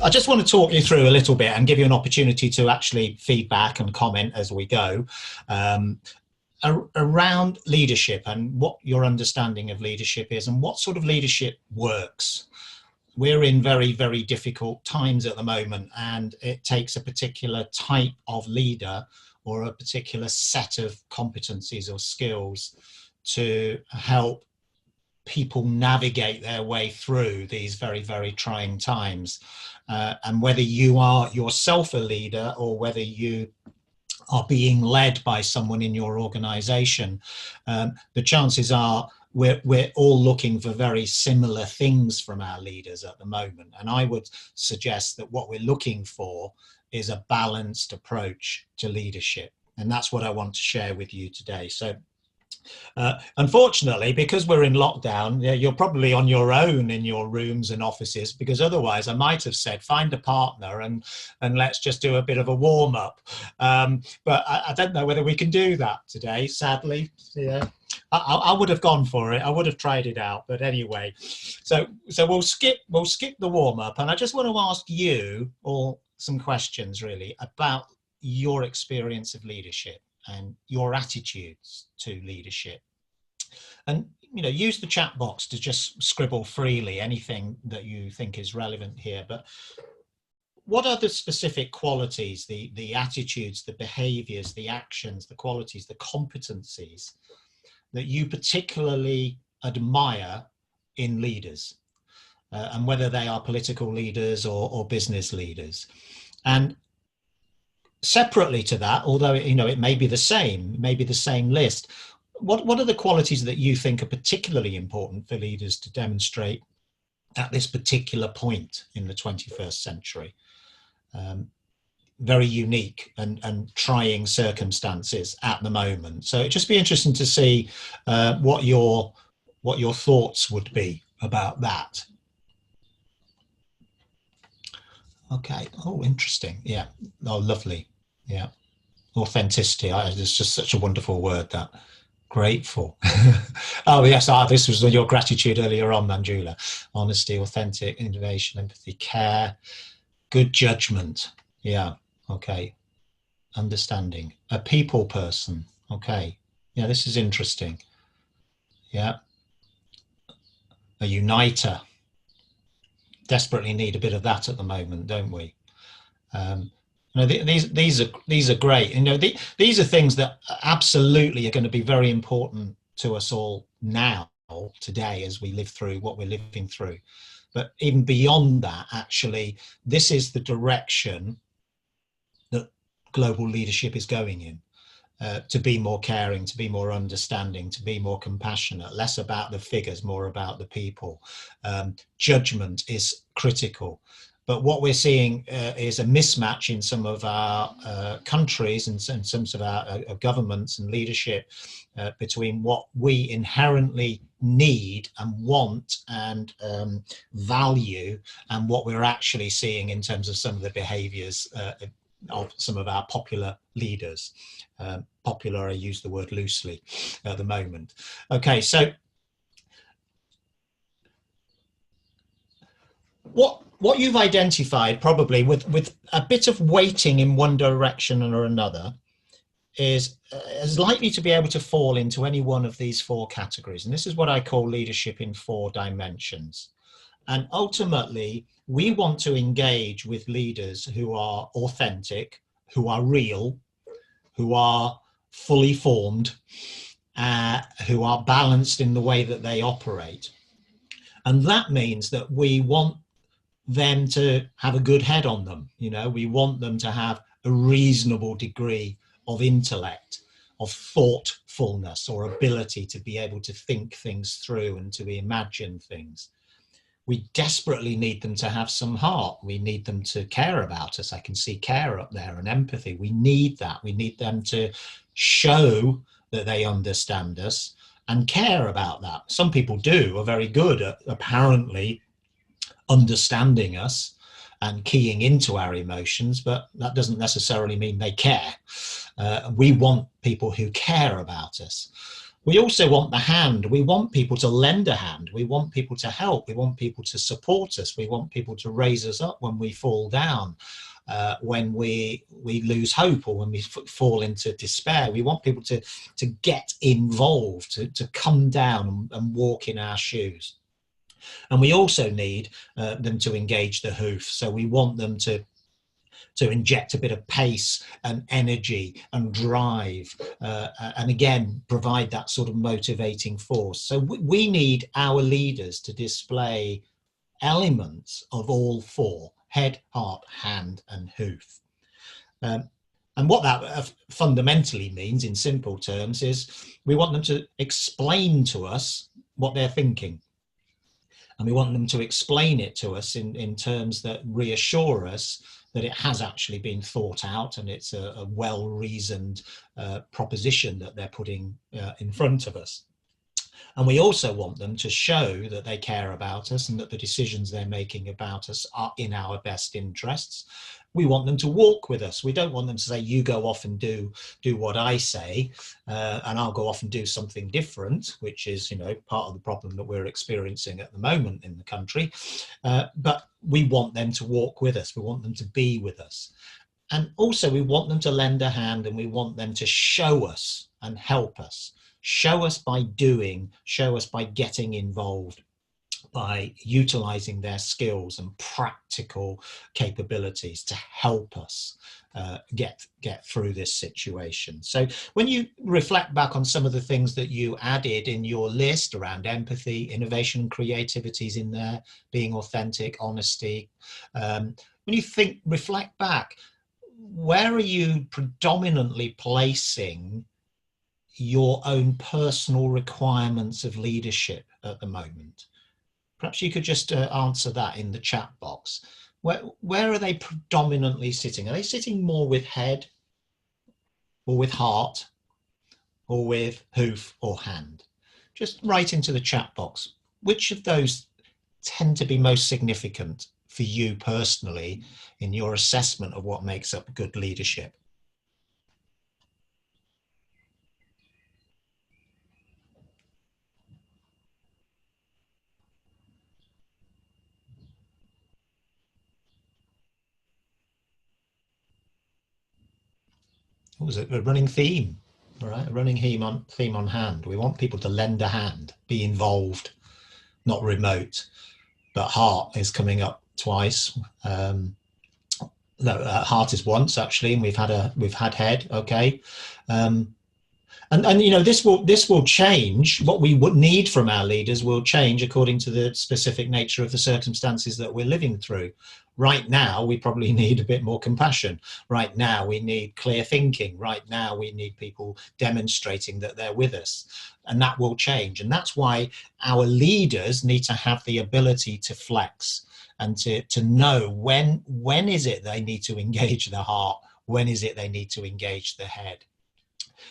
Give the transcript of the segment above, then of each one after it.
I just want to talk you through a little bit and give you an opportunity to actually feedback and comment as we go. Around leadership and what your understanding of leadership is and what sort of leadership works. We're in very, very difficult times at the moment, and it takes a particular type of leader or a particular set of competencies or skills to help people navigate their way through these very, very trying times. And whether you are yourself a leader or whether you are being led by someone in your organization, the chances are we're all looking for very similar things from our leaders at the moment. And I would suggest that what we're looking for is a balanced approach to leadership. And that's what I want to share with you today. So unfortunately, because we're in lockdown, you're probably on your own in your rooms and offices, because otherwise I might have said find a partner and let's just do a bit of a warm-up. But I don't know whether we can do that today, sadly. Yeah, I would have gone for it. I would have tried it out. But anyway, so we'll skip the warm-up, and I just want to ask you all some questions really about your experience of leadership and your attitudes to leadership. And, use the chat box to just scribble freely anything that you think is relevant here. But what are the specific qualities, the attitudes, the behaviors, the actions, the qualities, the competencies that you particularly admire in leaders, and whether they are political leaders or business leaders? And separately to that, although it may be the same list, what are the qualities that you think are particularly important for leaders to demonstrate at this particular point in the 21st century? Very unique and trying circumstances at the moment. So it'd just be interesting to see what your thoughts would be about that. Okay. Oh, interesting. Yeah. Oh, lovely. Yeah. Authenticity. It's just such a wonderful word, that. Grateful. Oh, yes. This was your gratitude earlier on, Manjula. Honesty, authentic, innovation, empathy, care, good judgment. Yeah. Okay. Understanding. A people person. Okay. Yeah, this is interesting. Yeah. A uniter. Desperately need a bit of that at the moment, don't we? These are great. These are things that absolutely are going to be very important to us all now, today, as we live through what we're living through. But even beyond that, actually, this is the direction that global leadership is going in. To be more caring, to be more understanding, to be more compassionate, less about the figures, more about the people. Judgment is critical. But what we're seeing is a mismatch in some of our countries and some of our governments and leadership between what we inherently need and want and value and what we're actually seeing in terms of some of the behaviours of some of our popular leaders. Popular, I use the word loosely at the moment. Okay, so what you've identified, probably with a bit of weighting in one direction or another, is likely to be able to fall into any one of these four categories. And this is what I call leadership in 4 dimensions. And ultimately, we want to engage with leaders who are authentic, who are real, who are fully formed, who are balanced in the way that they operate. And that means that we want them to have a good head on them. We want them to have a reasonable degree of intellect, of thoughtfulness or ability to be able to think things through and to imagine things. We desperately need them to have some heart. We need them to care about us. I can see care up there and empathy. We need that. We need them to show that they understand us and care about that. Some people are very good at apparently understanding us and keying into our emotions, but that doesn't necessarily mean they care. We want people who care about us. We also want the hand. We want people to lend a hand. We want people to help. We want people to support us. We want people to raise us up when we fall down, when we lose hope, or when we fall into despair. We want people to get involved, to come down and walk in our shoes. And we also need them to engage the hoof. So we want them to inject a bit of pace and energy and drive, and again, provide that sort of motivating force. So we need our leaders to display elements of all four: head, heart, hand, and hoof. And what that fundamentally means in simple terms is we want them to explain to us what they're thinking. And we want them to explain it to us in terms that reassure us that it has actually been thought out and it's a well-reasoned proposition that they're putting in front of us. And we also want them to show that they care about us and that the decisions they're making about us are in our best interests. We want them to walk with us. We don't want them to say, you go off and do what I say, and I'll go off and do something different, which is, part of the problem that we're experiencing at the moment in the country. But we want them to walk with us. We want them to be with us. And also we want them to lend a hand, and we want them to show us and help us. Show us by doing, show us by getting involved, by utilizing their skills and practical capabilities to help us get through this situation. So when you reflect back on some of the things that you added in your list around empathy, innovation, and creativity is in there, being authentic, honesty, when you reflect back, where are you predominantly placing your own personal requirements of leadership at the moment? Perhaps you could just answer that in the chat box. Where are they predominantly sitting? Are they sitting more with head, or with heart, or with hoof or hand? Just write into the chat box. Which of those tend to be most significant for you personally in your assessment of what makes up good leadership? What was it? A running theme, all right? A running theme on hand. We want people to lend a hand, be involved, not remote. But heart is coming up twice. Heart is once actually, and we've had head. Okay, and this will change. What we would need from our leaders will change according to the specific nature of the circumstances that we're living through. Right now, we probably need a bit more compassion. Right now, we need clear thinking. Right now, we need people demonstrating that they're with us. And that will change. And that's why our leaders need to have the ability to flex and to know when is it they need to engage the heart, when is it they need to engage the head.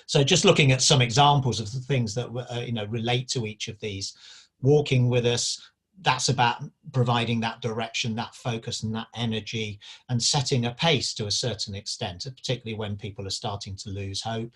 So just looking at some examples of the things that relate to each of these. Walking with us, that's about providing that direction, that focus and that energy, and setting a pace to a certain extent, particularly when people are starting to lose hope.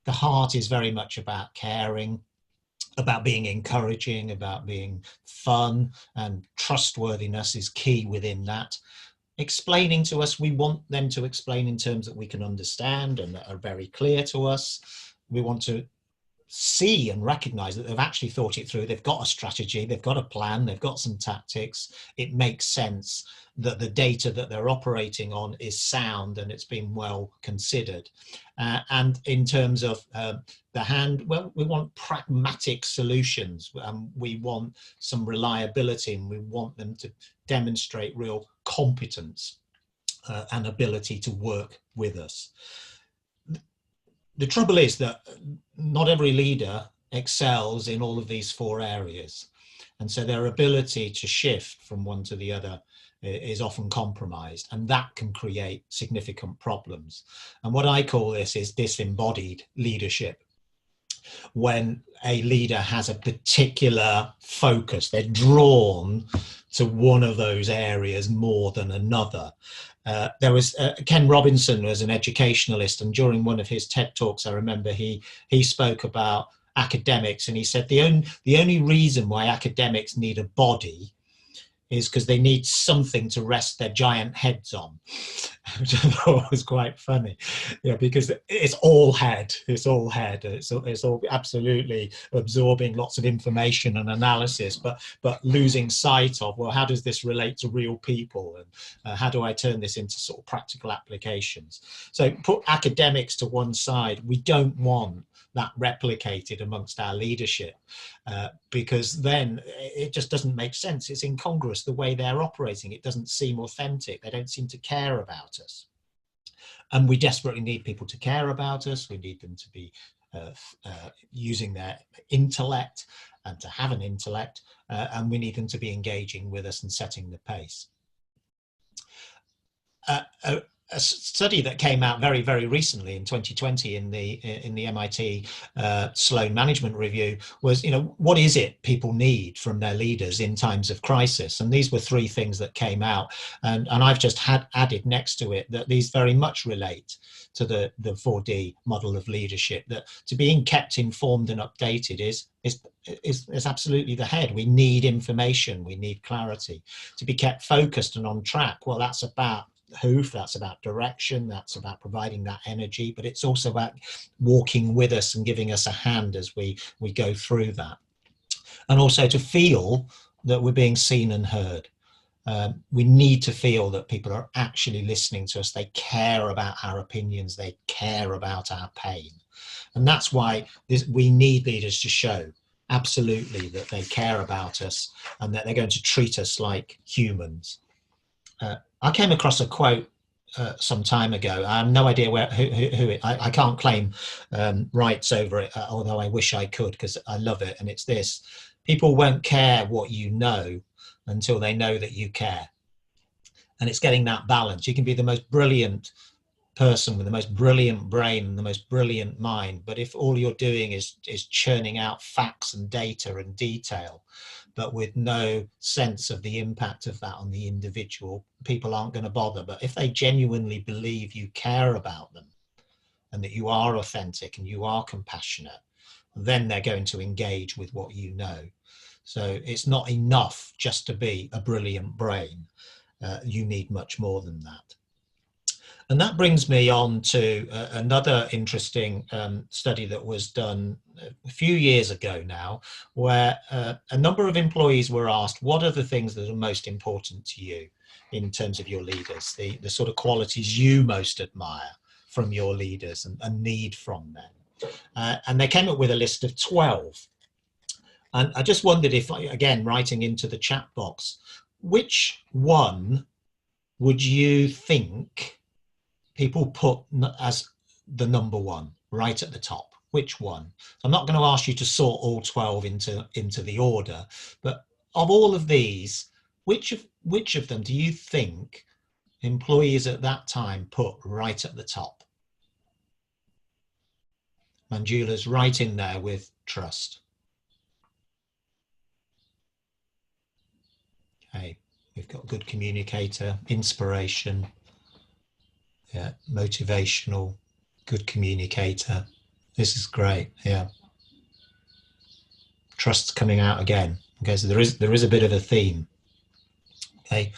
The heart is very much about caring, about being encouraging, about being fun, and trustworthiness is key within that. Explaining to us, we want them to explain in terms that we can understand and that are very clear to us. We want to see and recognize that they've actually thought it through. They've got a strategy, they've got a plan, they've got some tactics. It makes sense that the data that they're operating on is sound and it's been well considered. And in terms of the hand, well, we want pragmatic solutions. We want some reliability, and we want them to demonstrate real competence and ability to work with us. The trouble is that not every leader excels in all of these four areas. And so their ability to shift from one to the other is often compromised, and that can create significant problems. And what I call this is disembodied leadership. When a leader has a particular focus, they're drawn to one of those areas more than another. There was Ken Robinson was an educationalist, and during one of his TED Talks, I remember he spoke about academics, and he said the only reason why academics need a body is because they need something to rest their giant heads on, which I thought was quite funny. Yeah, because it's all head. It's all head. It's all absolutely absorbing lots of information and analysis, but losing sight of, well, how does this relate to real people, and how do I turn this into sort of practical applications? So put academics to one side. We don't want that replicated amongst our leadership, because then it just doesn't make sense. It's incongruous the way they're operating. It doesn't seem authentic. They don't seem to care about us. And we desperately need people to care about us. We need them to be using their intellect and to have an intellect, and we need them to be engaging with us and setting the pace. A study that came out very, very recently in 2020 in the MIT Sloan Management Review was, what is it people need from their leaders in times of crisis? And these were 3 things that came out, and I've just added next to it that these very much relate to the 4D model of leadership. That to being kept informed and updated is absolutely the head. We need information, we need clarity. To be kept focused and on track, well, that's about hoof, that's about direction, that's about providing that energy, but it's also about walking with us and giving us a hand as we go through that. And also to feel that we're being seen and heard. We need to feel that people are actually listening to us. They care about our opinions, they care about our pain. And that's why we need leaders to show absolutely that they care about us and that they're going to treat us like humans. I came across a quote some time ago. I have no idea who it. I can't claim rights over it, although I wish I could, because I love it. And it's this: people won't care what you know until they know that you care. And it's getting that balance. You can be the most brilliant person with the most brilliant brain and the most brilliant mind, but if all you're doing is churning out facts and data and detail, but with no sense of the impact of that on the individual, people aren't going to bother. But if they genuinely believe you care about them and that you are authentic and you are compassionate, then they're going to engage with what you know. So it's not enough just to be a brilliant brain. You need much more than that. And that brings me on to another interesting study that was done a few years ago now, where a number of employees were asked, what are the things that are most important to you in terms of your leaders, the sort of qualities you most admire from your leaders and need from them? And they came up with a list of 12. And I just wondered if, again, writing into the chat box, which one would you think people put as the number one right at the top? Which one? I'm not going to ask you to sort all 12 into the order, but of all of these, which of them do you think employees at that time put right at the top? Manjula's right in there with trust. Okay, we've got good communicator, inspiration, yeah, motivational, good communicator. This is great. Yeah, trust's coming out again. Okay, so there is a bit of a theme. Okay,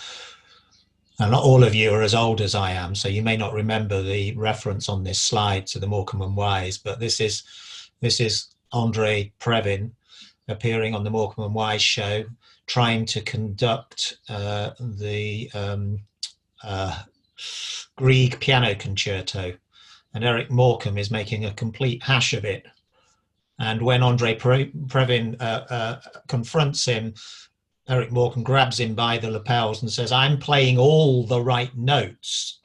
now not all of you are as old as I am, so you may not remember the reference on this slide to the Morecambe and Wise, but this is Andre Previn appearing on the Morecambe and Wise show, trying to conduct the Grieg piano concerto, and Eric Morecambe is making a complete hash of it. And when Andre Previn confronts him, Eric Morecambe grabs him by the lapels and says, I'm playing all the right notes,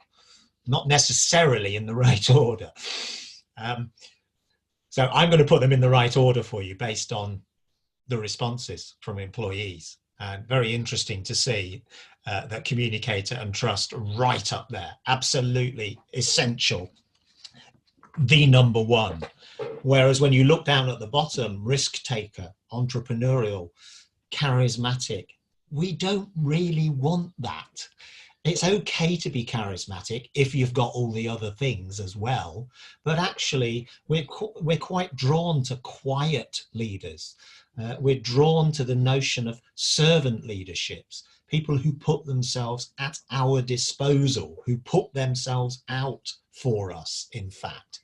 not necessarily in the right order. So I'm going to put them in the right order for you based on the responses from employees. And very interesting to see that communicator and trust right up there, absolutely essential, the number one. Whereas when you look down at the bottom, risk taker, entrepreneurial, charismatic, we don't really want that. it's okay to be charismatic if you've got all the other things as well. But actually, we're quite drawn to quiet leaders. We're drawn to the notion of servant leaderships, people who put themselves at our disposal, who put themselves out for us, in fact.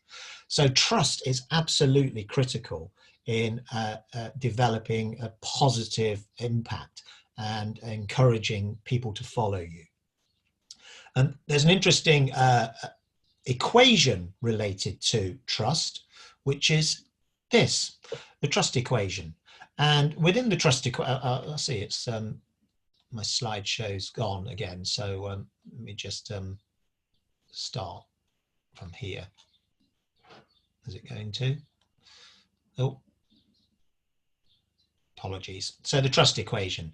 So trust is absolutely critical in developing a positive impact and encouraging people to follow you. And there's an interesting equation related to trust, which is this, the trust equation. And within the trust equation, let's see, it's my slideshow's gone again. So let me just start from here. Is it going to? Oh, apologies. So the trust equation.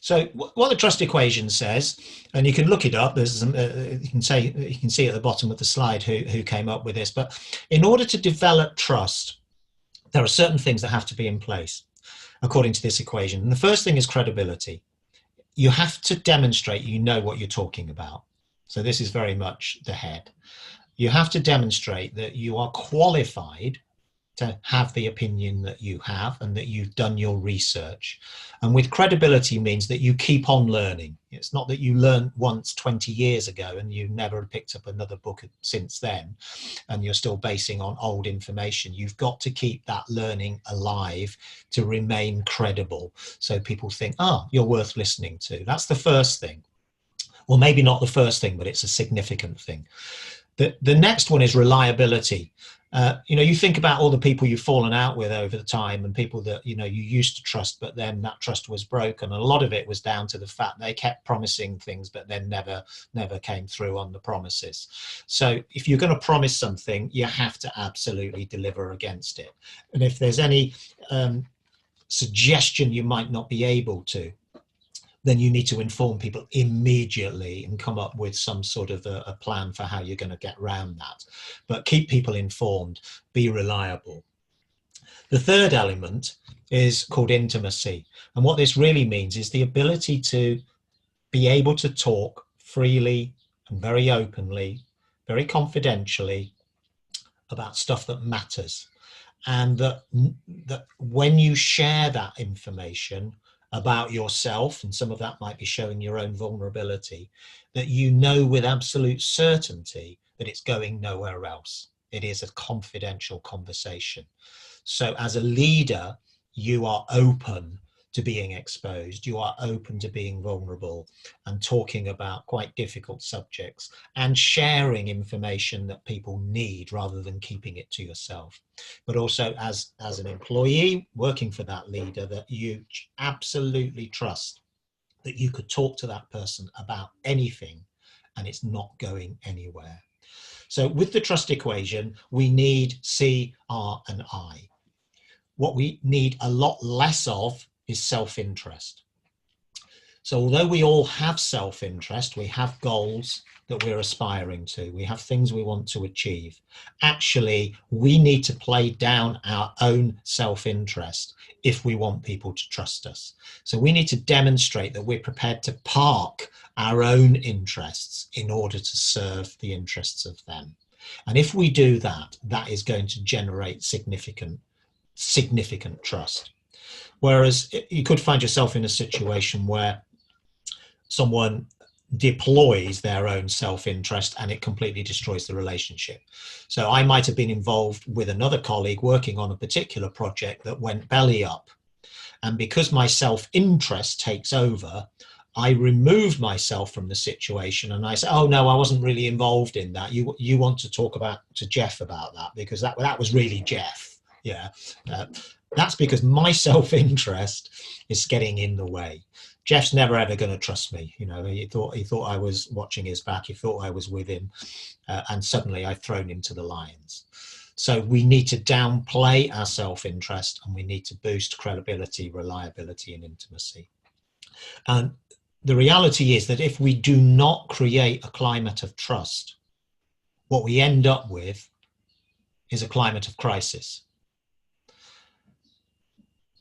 So what the trust equation says, and you can look it up. There's some, you can see at the bottom of the slide who came up with this. But in order to develop trust, there are certain things that have to be in place according to this equation. And the first thing is credibility. You have to demonstrate you know what you're talking about. So this is very much the head. You have to demonstrate that you are qualified to have the opinion that you have and that you've done your research. And with credibility means that you keep on learning. It's not that you learned once 20 years ago and you never picked up another book since then and you're still basing on old information. You've got to keep that learning alive to remain credible. So people think, oh, you're worth listening to. That's the first thing. Well, maybe not the first thing, but it's a significant thing. The next one is reliability. You think about all the people you've fallen out with over the time and people that, you used to trust, but then that trust was broken. And a lot of it was down to the fact they kept promising things, but then never came through on the promises. So if you're going to promise something, you have to absolutely deliver against it. And if there's any suggestion you might not be able to, then you need to inform people immediately and come up with some sort of a plan for how you're going to get around that. But keep people informed, be reliable. The third element is called intimacy. And what this really means is the ability to be able to talk freely and very openly, very confidentially about stuff that matters. And that when you share that information about yourself, and some of that might be showing your own vulnerability, that you know with absolute certainty that it's going nowhere else. It is a confidential conversation. So as a leader, you are open to being exposed. You are open to being vulnerable and talking about quite difficult subjects and sharing information that people need rather than keeping it to yourself. But also as an employee working for that leader, that you absolutely trust that you could talk to that person about anything and it's not going anywhere. So with the trust equation, we need C, R, and I. What we need a lot less of is self-interest. So although we all have self-interest, we have goals that we're aspiring to, we have things we want to achieve. Actually, we need to play down our own self-interest if we want people to trust us. So we need to demonstrate that we're prepared to park our own interests in order to serve the interests of them. And if we do that, that is going to generate significant trust. Whereas you could find yourself in a situation where someone deploys their own self-interest and it completely destroys the relationship. So I might have been involved with another colleague working on a particular project that went belly up. And because my self-interest takes over, I removed myself from the situation and I said, oh no, I wasn't really involved in that. You want to talk to Jeff about that because that was really Jeff. Yeah. That's because my self-interest is getting in the way. Jeff's never ever going to trust me. He thought I was watching his back. He thought I was with him, and suddenly I've thrown him to the lions. So we need to downplay our self-interest, and we need to boost credibility, reliability, and intimacy. And the reality is that if we do not create a climate of trust, what we end up with is a climate of crisis.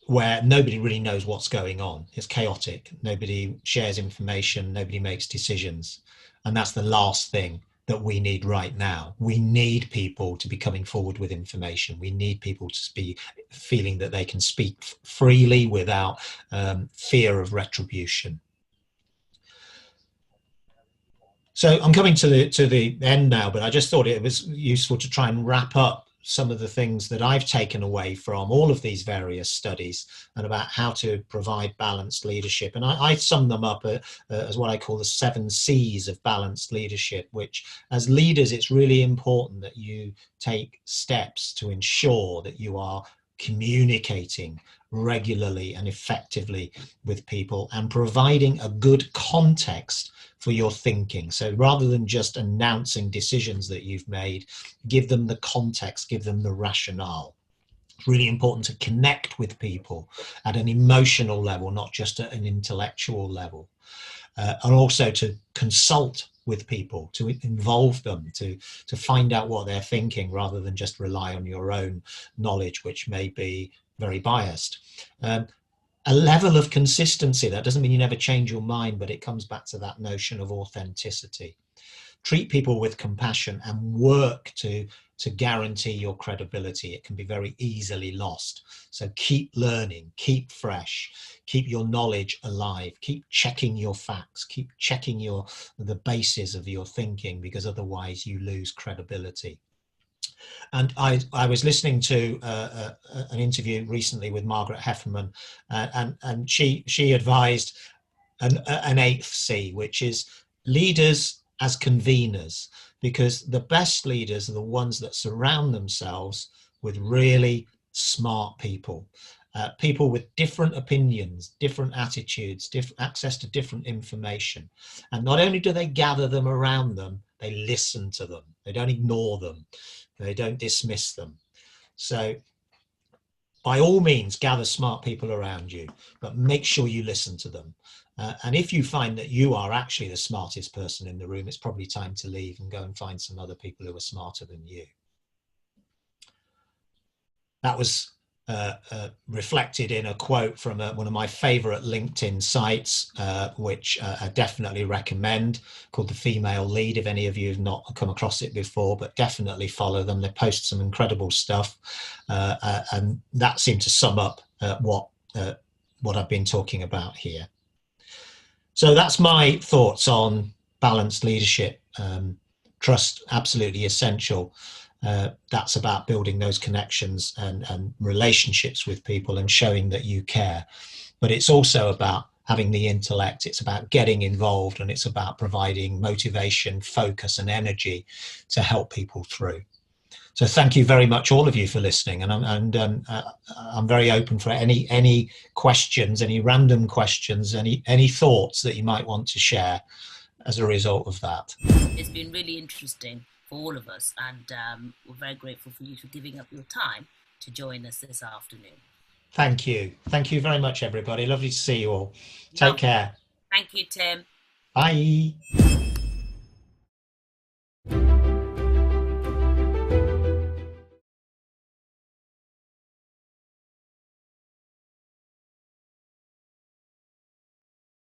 where nobody really knows what's going on. It's chaotic. Nobody shares information. Nobody makes decisions. And that's the last thing that we need right now. We need people to be coming forward with information. We need people to be feeling that they can speak freely without fear of retribution. So I'm coming to the end now, but I just thought it was useful to try and wrap up some of the things that I've taken away from all of these various studies and about how to provide balanced leadership. And I sum them up as what I call the 7 C's of balanced leadership, which as leaders, it's really important that you take steps to ensure that you are communicating regularly and effectively with people and providing a good context for your thinking. So rather than just announcing decisions that you've made, give them the context, give them the rationale. It's really important to connect with people at an emotional level, not just at an intellectual level. And also to consult with people, to involve them, to find out what they're thinking rather than just rely on your own knowledge, which may be very biased. A level of consistency. That doesn't mean you never change your mind, but it comes back to that notion of authenticity. Treat people with compassion and work to guarantee your credibility. It can be very easily lost. So keep learning, keep fresh, keep your knowledge alive, keep checking your facts, keep checking the basis of your thinking, because otherwise you lose credibility. And I was listening to an interview recently with Margaret Heffernan, and she advised an 8th C, which is leaders as conveners, because the best leaders are the ones that surround themselves with really smart people. People with different opinions, different attitudes, access to different information. And not only do they gather them around them, they listen to them. They don't ignore them. They don't dismiss them. So by all means, gather smart people around you, but make sure you listen to them. And if you find that you are actually the smartest person in the room, it's probably time to leave and go and find some other people who are smarter than you. That was reflected in a quote from one of my favorite LinkedIn sites, which I definitely recommend, called The Female Lead. If any of you have not come across it before, but definitely follow them. They post some incredible stuff, and that seemed to sum up what I've been talking about here. So that's my thoughts on balanced leadership. Trust, absolutely essential. That's about building those connections and relationships with people and showing that you care. But it's also about having the intellect. It's about getting involved, and it's about providing motivation, focus, and energy to help people through. So thank you very much, all of you, for listening. And I'm very open for any questions, any random questions, any thoughts that you might want to share as a result of that. It's been really interesting for all of us, and we're very grateful for you for giving up your time to join us this afternoon. Thank you. Thank you very much, everybody. Lovely to see you all. Take care. Thank you, Tim. Bye.